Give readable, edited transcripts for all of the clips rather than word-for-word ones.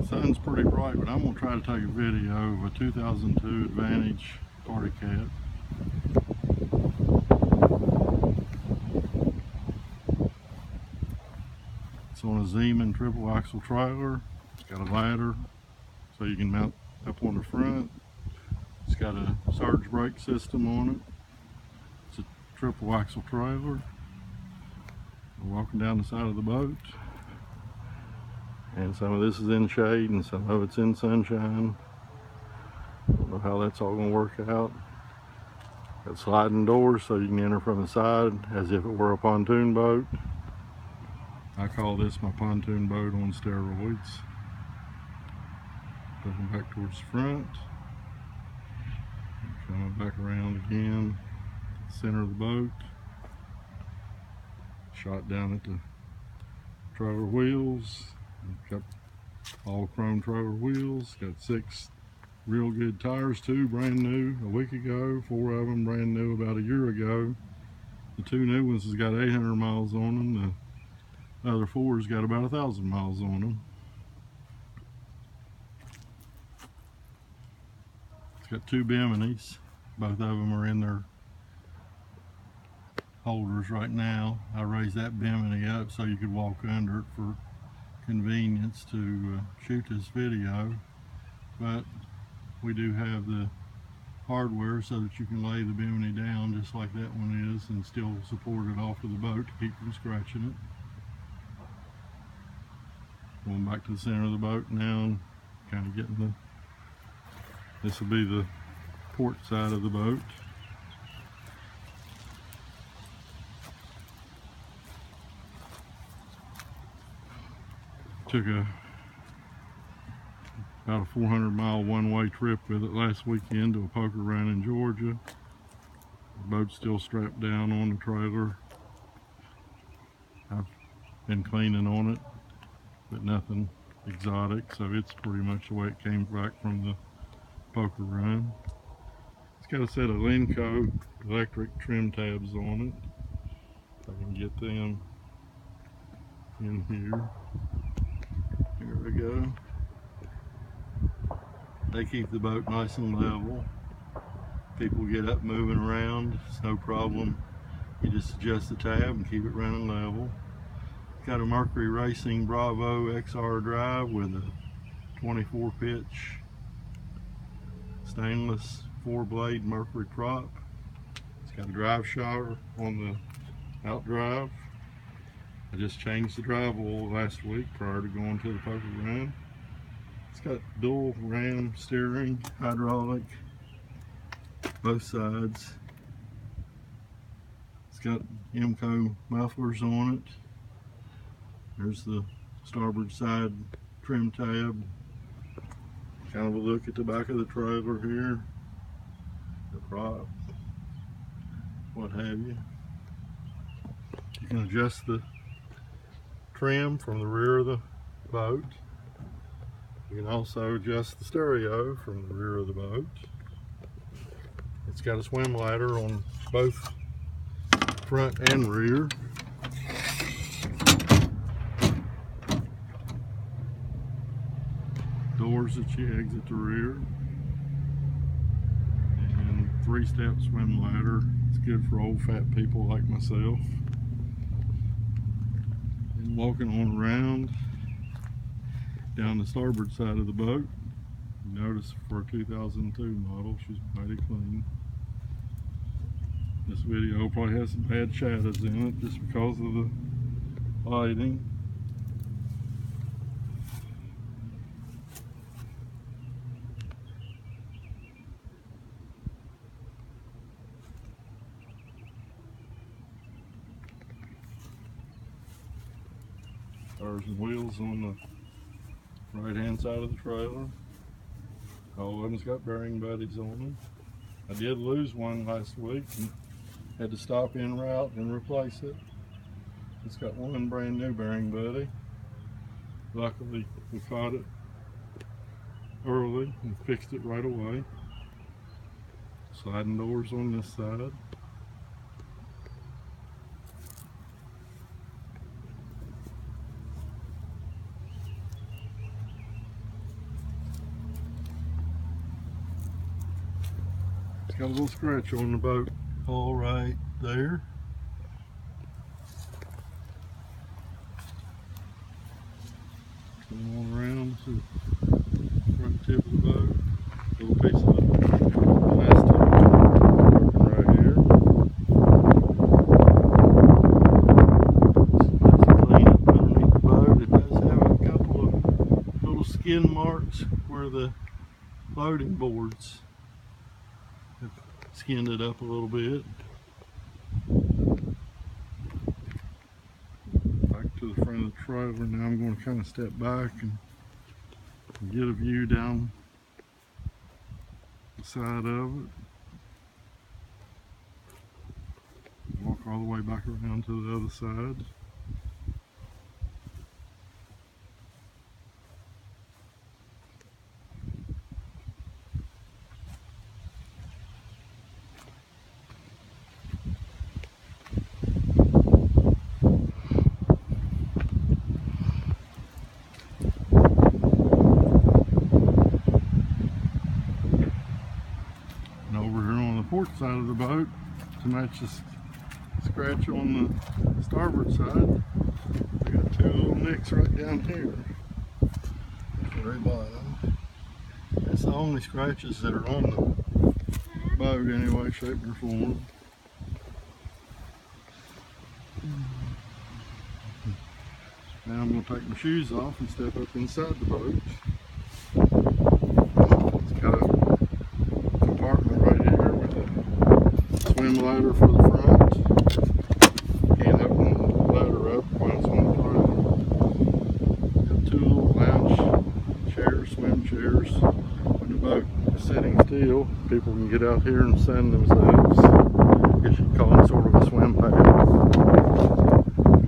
sun's pretty bright, but I'm going to try to take a video of a 2002 Advantage Party Cat. It's on a Zeman triple axle trailer. It's got a ladder so you can mount up on the front. It's got a surge brake system on it. It's a triple axle trailer. We're walking down the side of the boat, and some of this is in shade and some of it's in sunshine. Don't know how that's all going to work out. Got sliding doors so you can enter from the side as if it were a pontoon boat. I call this my pontoon boat on steroids. Looking back towards the front. Coming back around again. Center of the boat. Shot down at the trailer wheels. Got all chrome trailer wheels. Got 6 real good tires, 2 brand new a week ago, 4 of them brand new about a year ago. The 2 new ones has got 800 miles on them. The other 4's got about 1,000 miles on them. It's got 2 Biminis. Both of them are in their holders right now. I raised that Bimini up so you could walk under it for convenience to shoot this video, but we do have the hardware so that you can lay the Bimini down just like that one is and still support it off of the boat to keep from scratching it. Going back to the center of the boat now and kind of getting this will be the port side of the boat. Took about a 400-mile one-way trip with it last weekend to a poker run in Georgia. The boat's still strapped down on the trailer. I've been cleaning on it, but nothing exotic, so it's pretty much the way it came back from the poker run. It's got a set of Lenco electric trim tabs on it. If I can get them in here. Here we go. They keep the boat nice and level. People get up moving around, it's no problem. You just adjust the tab and keep it running level. It's got a Mercury Racing Bravo XR drive with a 24 pitch stainless 4-blade Mercury prop. It's got a drive shower on the outdrive. I just changed the drive oil last week prior to going to the poker run. It's got dual ram steering, hydraulic, both sides. It's got IMCO mufflers on it. There's the starboard side trim tab. Kind of a look at the back of the trailer here. The prop, what have you. You can adjust the trim from the rear of the boat. You can also adjust the stereo from the rear of the boat. It's got a swim ladder on both front and rear. Doors that you exit the rear. And 3-step swim ladder. It's good for old fat people like myself. And walking on around down the starboard side of the boat, you notice for a 2002 model, she's mighty clean. This video probably has some bad shadows in it just because of the lighting. Tires and wheels on the right hand side of the trailer. All of them's got bearing buddies on them. I did lose one last week and had to stop en route and replace it. It's got one brand new bearing buddy. Luckily we caught it early and fixed it right away. Sliding doors on this side. Got a little scratch on the boat hull right there. Come on around to the front tip of the boat. A little piece of plastic right here. Got some cleanup underneath the boat. It does have a couple of little skin marks where the loading boards have skinned it up a little bit. Back to the front of the trailer. Now I'm going to kind of step back and get a view down the side of it. Walk all the way back around to the other side. And over here on the port side of the boat, to match this scratch on the starboard side, we got two little nicks right down here at the very bottom. That's the only scratches that are on the boat any way, shape, or form. Now I'm going to take my shoes off and step up inside the boat. It's got a compartment right here with a swim ladder for the front. Can't open the ladder up while it's on the front. Got two little lounge chairs, swim chairs. When the boat is sitting still, people can get out here and sun themselves. I guess you'd call it sort of a swim pad.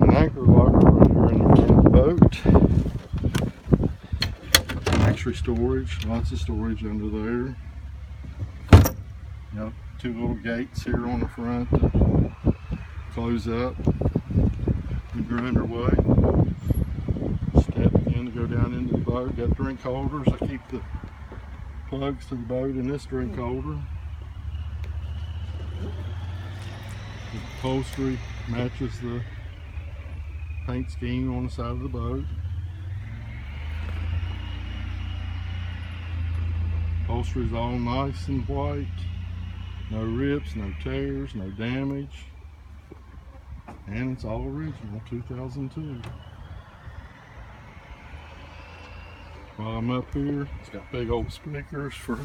An anchor locker right here in the front of the boat. Extra storage, lots of storage under there. Yep, two little gates here on the front that close up when you're underway. Step in to go down into the boat. Got drink holders. I keep the plugs to the boat in this drink holder. The upholstery matches the paint scheme on the side of the boat. Upholstery's all nice and white. No rips, no tears, no damage. And it's all original, 2002. While I'm up here, it's got big old speakers for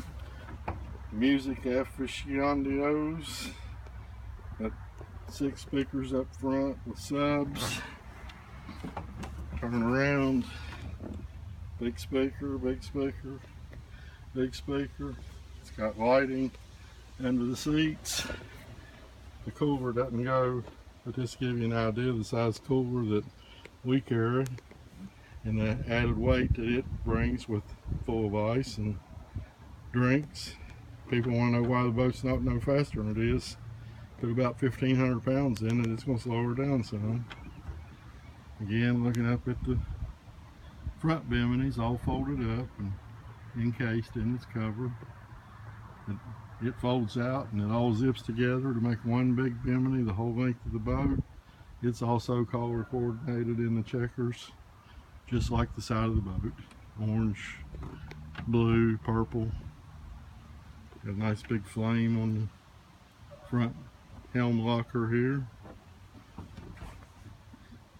music aficionados. Got 6 speakers up front with subs. Turn around. Big speaker, big speaker, big speaker. It's got lighting under the seats. The cooler doesn't go, but just to give you an idea of the size cooler that we carry and the added weight that it brings with full of ice and drinks. People want to know why the boat's not no faster than it is. Put about 1,500 pounds in it, it's going to slow her down some. Again, looking up at the front bimini's all folded up and encased in its cover. It folds out and it all zips together to make one big bimini the whole length of the boat. It's also color coordinated in the checkers, just like the side of the boat. Orange, blue, purple. Got a nice big flame on the front helm locker here.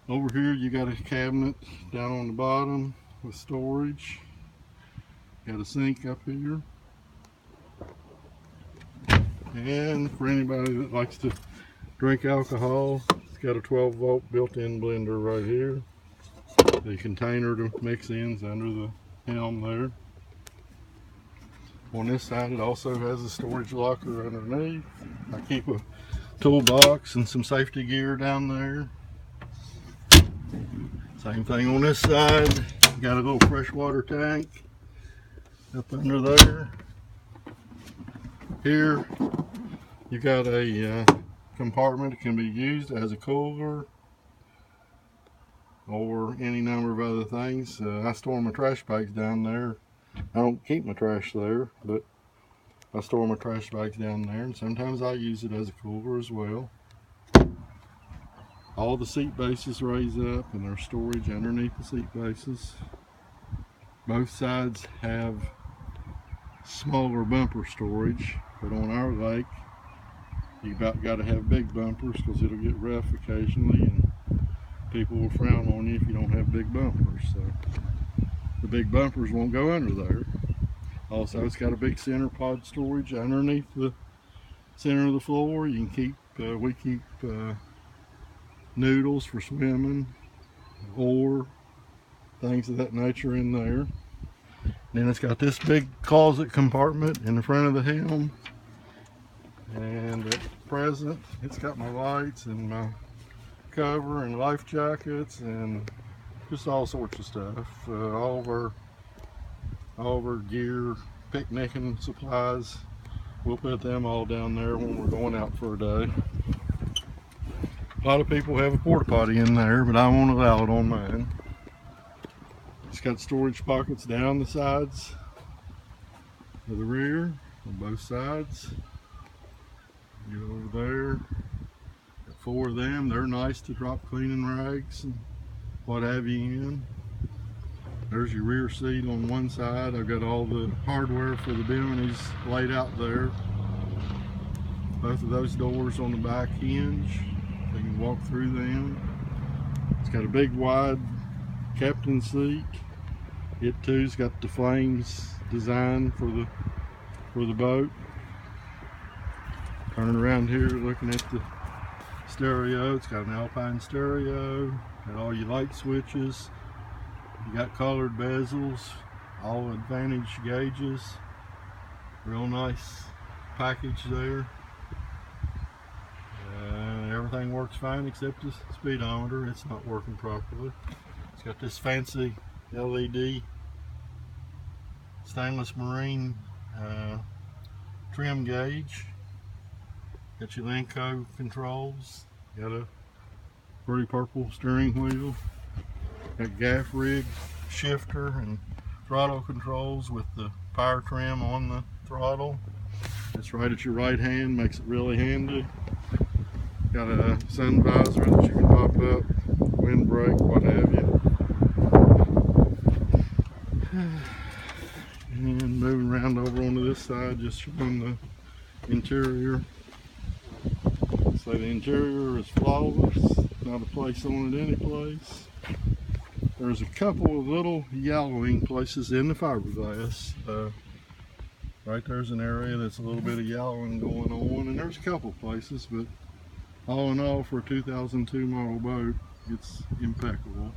Over here you got a cabinet down on the bottom with storage. Got a sink up here. And for anybody that likes to drink alcohol, it's got a 12-volt built-in blender right here. The container to mix in's under the helm there. On this side it also has a storage locker underneath. I keep a toolbox and some safety gear down there. Same thing on this side. Got a little freshwater tank up under there. Here you got a compartment that can be used as a cooler or any number of other things. I store my trash bags down there. I don't keep my trash there, but I store my trash bags down there, and sometimes I use it as a cooler as well. All the seat bases raise up, and there's storage underneath the seat bases. Both sides have smaller bumper storage, but on our lake you about got to have big bumpers because it'll get rough occasionally, and people will frown on you if you don't have big bumpers. So the big bumpers won't go under there. Also, it's got a big center pod storage underneath the center of the floor. You can keep we keep noodles for swimming, or things of that nature in there. Then it's got this big closet compartment in the front of the helm, and at present it's got my lights and my cover and life jackets and just all sorts of stuff. All of our gear, picnicking supplies, we'll put them all down there when we're going out for a day. A lot of people have a porta potty in there, but I won't allow it on mine. It's got storage pockets down the sides of the rear on both sides. Get over there. Got 4 of them. They're nice to drop cleaning rags and what have you in. There's your rear seat on one side. I've got all the hardware for the Bimini's laid out there. Both of those doors on the back hinge. So you can walk through them. It's got a big wide captain seat. It too's got the flames designed for the boat. Turning around here looking at the stereo. It's got an Alpine stereo. Got all your light switches. You got colored bezels, all advantage gauges. Real nice package there. Everything works fine except the speedometer. It's not working properly. It's got this fancy LED stainless marine trim gauge. Got your Lenco controls. Got a pretty purple steering wheel. Got gaff rig shifter and throttle controls with the power trim on the throttle. It's right at your right hand, makes it really handy. Got a sun visor that you can pop up, windbreak, what have you. And moving around over onto this side, just showing the interior. So the interior is flawless, not a place on it any place. There's a couple of little yellowing places in the fiberglass. Right there's an area that's a little bit of yellowing going on, and there's a couple places, but all in all, for a 2002 model boat, it's impeccable.